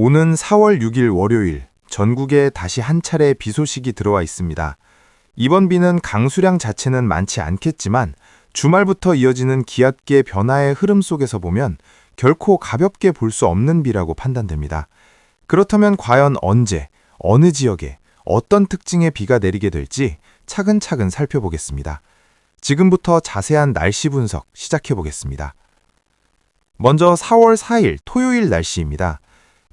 오는 4월 6일 월요일, 전국에 다시 한 차례 비 소식이 들어와 있습니다. 이번 비는 강수량 자체는 많지 않겠지만 주말부터 이어지는 기압계 변화의 흐름 속에서 보면 결코 가볍게 볼 수 없는 비라고 판단됩니다. 그렇다면 과연 언제, 어느 지역에, 어떤 특징의 비가 내리게 될지 차근차근 살펴보겠습니다. 지금부터 자세한 날씨 분석 시작해 보겠습니다. 먼저 4월 4일 토요일 날씨입니다.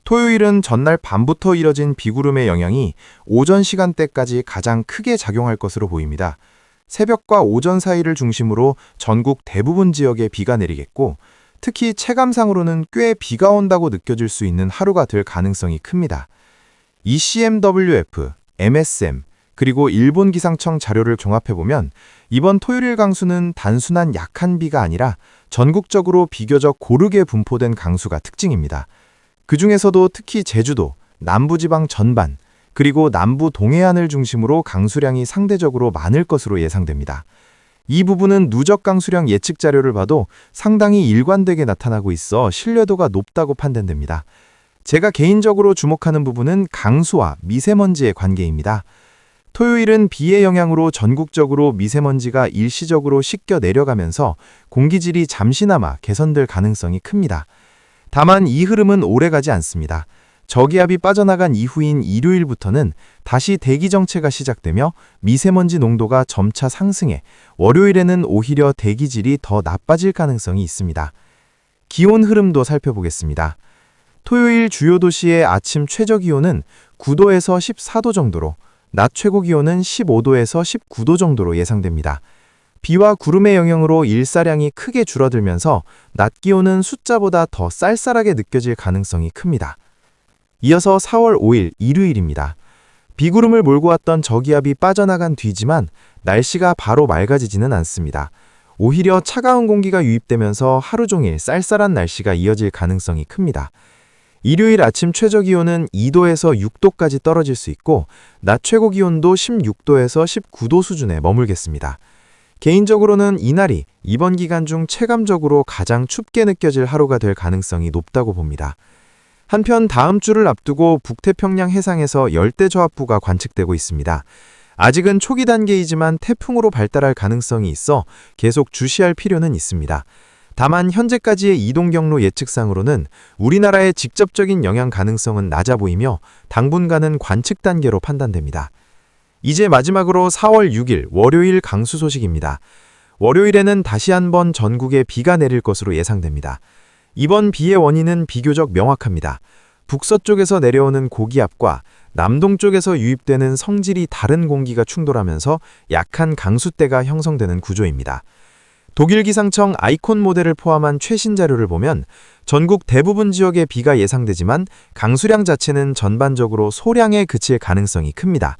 토요일은 전날 밤부터 이뤄진 비구름의 영향이 오전 시간대까지 가장 크게 작용할 것으로 보입니다. 새벽과 오전 사이를 중심으로 전국 대부분 지역에 비가 내리겠고, 특히 체감상으로는 꽤 비가 온다고 느껴질 수 있는 하루가 될 가능성이 큽니다. ECMWF, MSM, 그리고 일본 기상청 자료를 종합해보면 이번 토요일 강수는 단순한 약한 비가 아니라 전국적으로 비교적 고르게 분포된 강수가 특징입니다. 그 중에서도 특히 제주도, 남부지방 전반, 그리고 남부 동해안을 중심으로 강수량이 상대적으로 많을 것으로 예상됩니다. 이 부분은 누적 강수량 예측 자료를 봐도 상당히 일관되게 나타나고 있어 신뢰도가 높다고 판단됩니다. 제가 개인적으로 주목하는 부분은 강수와 미세먼지의 관계입니다. 토요일은 비의 영향으로 전국적으로 미세먼지가 일시적으로 씻겨 내려가면서 공기질이 잠시나마 개선될 가능성이 큽니다. 다만 이 흐름은 오래가지 않습니다. 저기압이 빠져나간 이후인 일요일부터는 다시 대기 정체가 시작되며 미세먼지 농도가 점차 상승해 월요일에는 오히려 대기질이 더 나빠질 가능성이 있습니다. 기온 흐름도 살펴보겠습니다. 토요일 주요 도시의 아침 최저 기온은 9도에서 14도 정도로, 낮 최고 기온은 15도에서 19도 정도로 예상됩니다. 비와 구름의 영향으로 일사량이 크게 줄어들면서 낮 기온은 숫자보다 더 쌀쌀하게 느껴질 가능성이 큽니다. 이어서 4월 5일 일요일입니다. 비구름을 몰고 왔던 저기압이 빠져나간 뒤지만 날씨가 바로 맑아지지는 않습니다. 오히려 차가운 공기가 유입되면서 하루 종일 쌀쌀한 날씨가 이어질 가능성이 큽니다. 일요일 아침 최저 기온은 2도에서 6도까지 떨어질 수 있고, 낮 최고 기온도 16도에서 19도 수준에 머물겠습니다. 개인적으로는 이날이 이번 기간 중 체감적으로 가장 춥게 느껴질 하루가 될 가능성이 높다고 봅니다. 한편 다음 주를 앞두고 북태평양 해상에서 열대저압부가 관측되고 있습니다. 아직은 초기 단계이지만 태풍으로 발달할 가능성이 있어 계속 주시할 필요는 있습니다. 다만 현재까지의 이동 경로 예측상으로는 우리나라의 직접적인 영향 가능성은 낮아 보이며 당분간은 관측 단계로 판단됩니다. 이제 마지막으로 4월 6일 월요일 강수 소식입니다. 월요일에는 다시 한번 전국에 비가 내릴 것으로 예상됩니다. 이번 비의 원인은 비교적 명확합니다. 북서쪽에서 내려오는 고기압과 남동쪽에서 유입되는 성질이 다른 공기가 충돌하면서 약한 강수대가 형성되는 구조입니다. 독일 기상청 아이콘 모델을 포함한 최신 자료를 보면 전국 대부분 지역에 비가 예상되지만 강수량 자체는 전반적으로 소량에 그칠 가능성이 큽니다.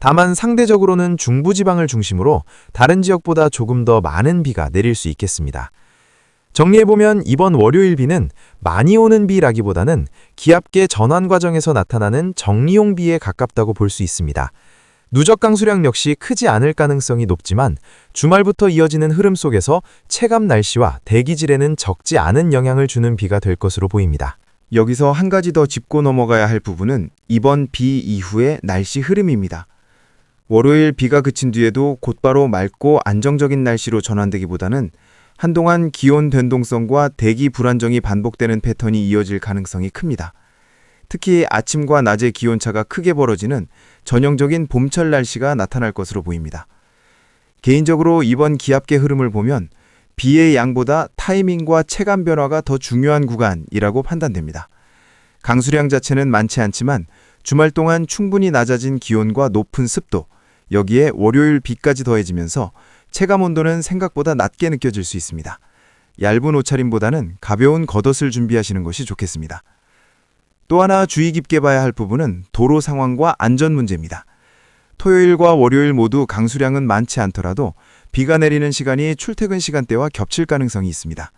다만 상대적으로는 중부지방을 중심으로 다른 지역보다 조금 더 많은 비가 내릴 수 있겠습니다. 정리해보면 이번 월요일 비는 많이 오는 비라기보다는 기압계 전환 과정에서 나타나는 정리용 비에 가깝다고 볼 수 있습니다. 누적 강수량 역시 크지 않을 가능성이 높지만 주말부터 이어지는 흐름 속에서 체감 날씨와 대기질에는 적지 않은 영향을 주는 비가 될 것으로 보입니다. 여기서 한 가지 더 짚고 넘어가야 할 부분은 이번 비 이후의 날씨 흐름입니다. 월요일 비가 그친 뒤에도 곧바로 맑고 안정적인 날씨로 전환되기보다는 한동안 기온 변동성과 대기 불안정이 반복되는 패턴이 이어질 가능성이 큽니다. 특히 아침과 낮의 기온차가 크게 벌어지는 전형적인 봄철 날씨가 나타날 것으로 보입니다. 개인적으로 이번 기압계 흐름을 보면 비의 양보다 타이밍과 체감 변화가 더 중요한 구간이라고 판단됩니다. 강수량 자체는 많지 않지만 주말 동안 충분히 낮아진 기온과 높은 습도, 여기에 월요일 비까지 더해지면서 체감 온도는 생각보다 낮게 느껴질 수 있습니다. 얇은 옷차림보다는 가벼운 겉옷을 준비하시는 것이 좋겠습니다. 또 하나 주의 깊게 봐야 할 부분은 도로 상황과 안전 문제입니다. 토요일과 월요일 모두 강수량은 많지 않더라도 비가 내리는 시간이 출퇴근 시간대와 겹칠 가능성이 있습니다.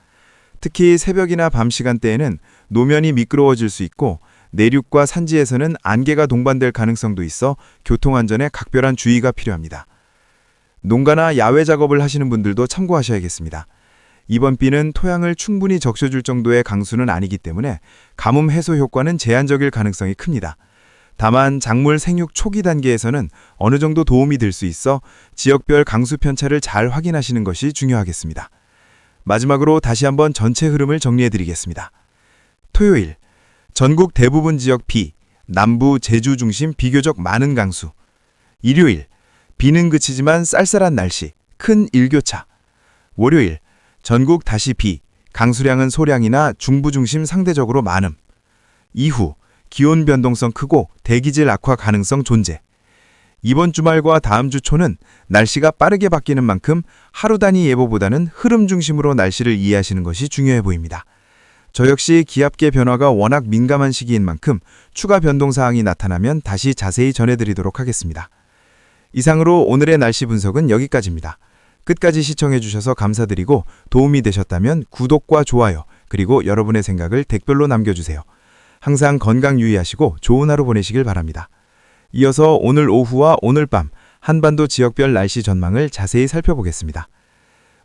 특히 새벽이나 밤 시간대에는 노면이 미끄러워질 수 있고 내륙과 산지에서는 안개가 동반될 가능성도 있어 교통안전에 각별한 주의가 필요합니다. 농가나 야외 작업을 하시는 분들도 참고하셔야겠습니다. 이번 비는 토양을 충분히 적셔줄 정도의 강수는 아니기 때문에 가뭄 해소 효과는 제한적일 가능성이 큽니다. 다만 작물 생육 초기 단계에서는 어느 정도 도움이 될 수 있어 지역별 강수 편차를 잘 확인하시는 것이 중요하겠습니다. 마지막으로 다시 한번 전체 흐름을 정리해드리겠습니다. 토요일, 전국 대부분 지역 비, 남부 제주 중심 비교적 많은 강수. 일요일, 비는 그치지만 쌀쌀한 날씨, 큰 일교차. 월요일, 전국 다시 비, 강수량은 소량이나 중부 중심 상대적으로 많음. 이후, 기온 변동성 크고 대기질 악화 가능성 존재. 이번 주말과 다음 주 초는 날씨가 빠르게 바뀌는 만큼 하루 단위 예보보다는 흐름 중심으로 날씨를 이해하시는 것이 중요해 보입니다. 저 역시 기압계 변화가 워낙 민감한 시기인 만큼 추가 변동 사항이 나타나면 다시 자세히 전해드리도록 하겠습니다. 이상으로 오늘의 날씨 분석은 여기까지입니다. 끝까지 시청해주셔서 감사드리고 도움이 되셨다면 구독과 좋아요, 그리고 여러분의 생각을 댓글로 남겨주세요. 항상 건강 유의하시고 좋은 하루 보내시길 바랍니다. 이어서 오늘 오후와 오늘 밤 한반도 지역별 날씨 전망을 자세히 살펴보겠습니다.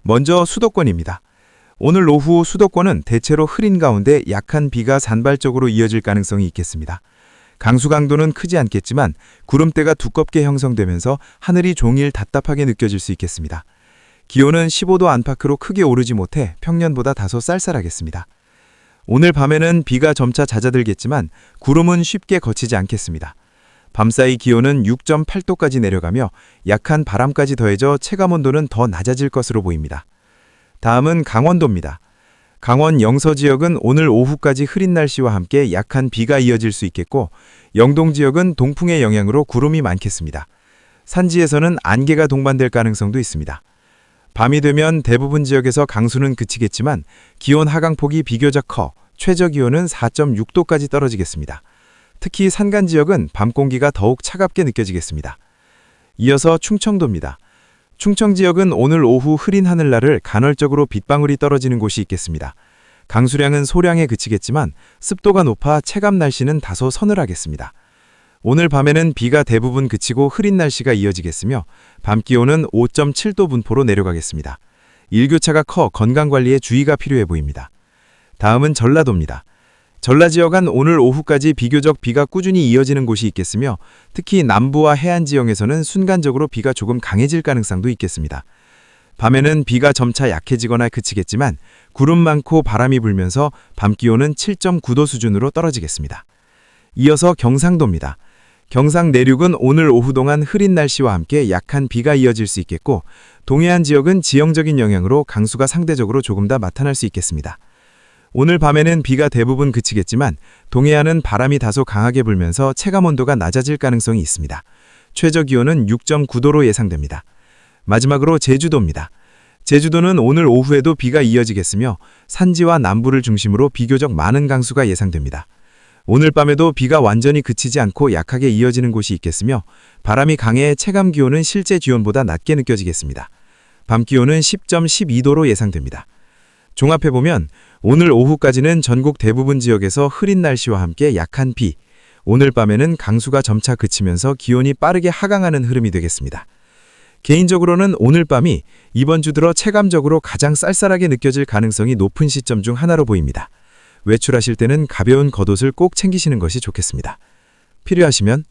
먼저 수도권입니다. 오늘 오후 수도권은 대체로 흐린 가운데 약한 비가 산발적으로 이어질 가능성이 있겠습니다. 강수 강도는 크지 않겠지만 구름대가 두껍게 형성되면서 하늘이 종일 답답하게 느껴질 수 있겠습니다. 기온은 15도 안팎으로 크게 오르지 못해 평년보다 다소 쌀쌀하겠습니다. 오늘 밤에는 비가 점차 잦아들겠지만 구름은 쉽게 거치지 않겠습니다. 밤사이 기온은 6.8도까지 내려가며 약한 바람까지 더해져 체감온도는 더 낮아질 것으로 보입니다. 다음은 강원도입니다. 강원 영서 지역은 오늘 오후까지 흐린 날씨와 함께 약한 비가 이어질 수 있겠고 영동 지역은 동풍의 영향으로 구름이 많겠습니다. 산지에서는 안개가 동반될 가능성도 있습니다. 밤이 되면 대부분 지역에서 강수는 그치겠지만 기온 하강폭이 비교적 커 최저 기온은 4.6도까지 떨어지겠습니다. 특히 산간 지역은 밤 공기가 더욱 차갑게 느껴지겠습니다. 이어서 충청도입니다. 충청 지역은 오늘 오후 흐린 하늘날을 간헐적으로 빗방울이 떨어지는 곳이 있겠습니다. 강수량은 소량에 그치겠지만 습도가 높아 체감 날씨는 다소 서늘하겠습니다. 오늘 밤에는 비가 대부분 그치고 흐린 날씨가 이어지겠으며 밤 기온은 5.7도 분포로 내려가겠습니다. 일교차가 커 건강관리에 주의가 필요해 보입니다. 다음은 전라도입니다. 전라 지역은 오늘 오후까지 비교적 비가 꾸준히 이어지는 곳이 있겠으며 특히 남부와 해안 지역에서는 순간적으로 비가 조금 강해질 가능성도 있겠습니다. 밤에는 비가 점차 약해지거나 그치겠지만 구름 많고 바람이 불면서 밤 기온은 7.9도 수준으로 떨어지겠습니다. 이어서 경상도입니다. 경상 내륙은 오늘 오후 동안 흐린 날씨와 함께 약한 비가 이어질 수 있겠고 동해안 지역은 지형적인 영향으로 강수가 상대적으로 조금 더 나타날 수 있겠습니다. 오늘 밤에는 비가 대부분 그치겠지만 동해안은 바람이 다소 강하게 불면서 체감온도가 낮아질 가능성이 있습니다. 최저 기온은 6.9도로 예상됩니다. 마지막으로 제주도입니다. 제주도는 오늘 오후에도 비가 이어지겠으며 산지와 남부를 중심으로 비교적 많은 강수가 예상됩니다. 오늘 밤에도 비가 완전히 그치지 않고 약하게 이어지는 곳이 있겠으며 바람이 강해 체감 기온은 실제 기온보다 낮게 느껴지겠습니다. 밤 기온은 10.12도로 예상됩니다. 종합해보면 오늘 오후까지는 전국 대부분 지역에서 흐린 날씨와 함께 약한 비, 오늘 밤에는 강수가 점차 그치면서 기온이 빠르게 하강하는 흐름이 되겠습니다. 개인적으로는 오늘 밤이 이번 주 들어 체감적으로 가장 쌀쌀하게 느껴질 가능성이 높은 시점 중 하나로 보입니다. 외출하실 때는 가벼운 겉옷을 꼭 챙기시는 것이 좋겠습니다. 필요하시면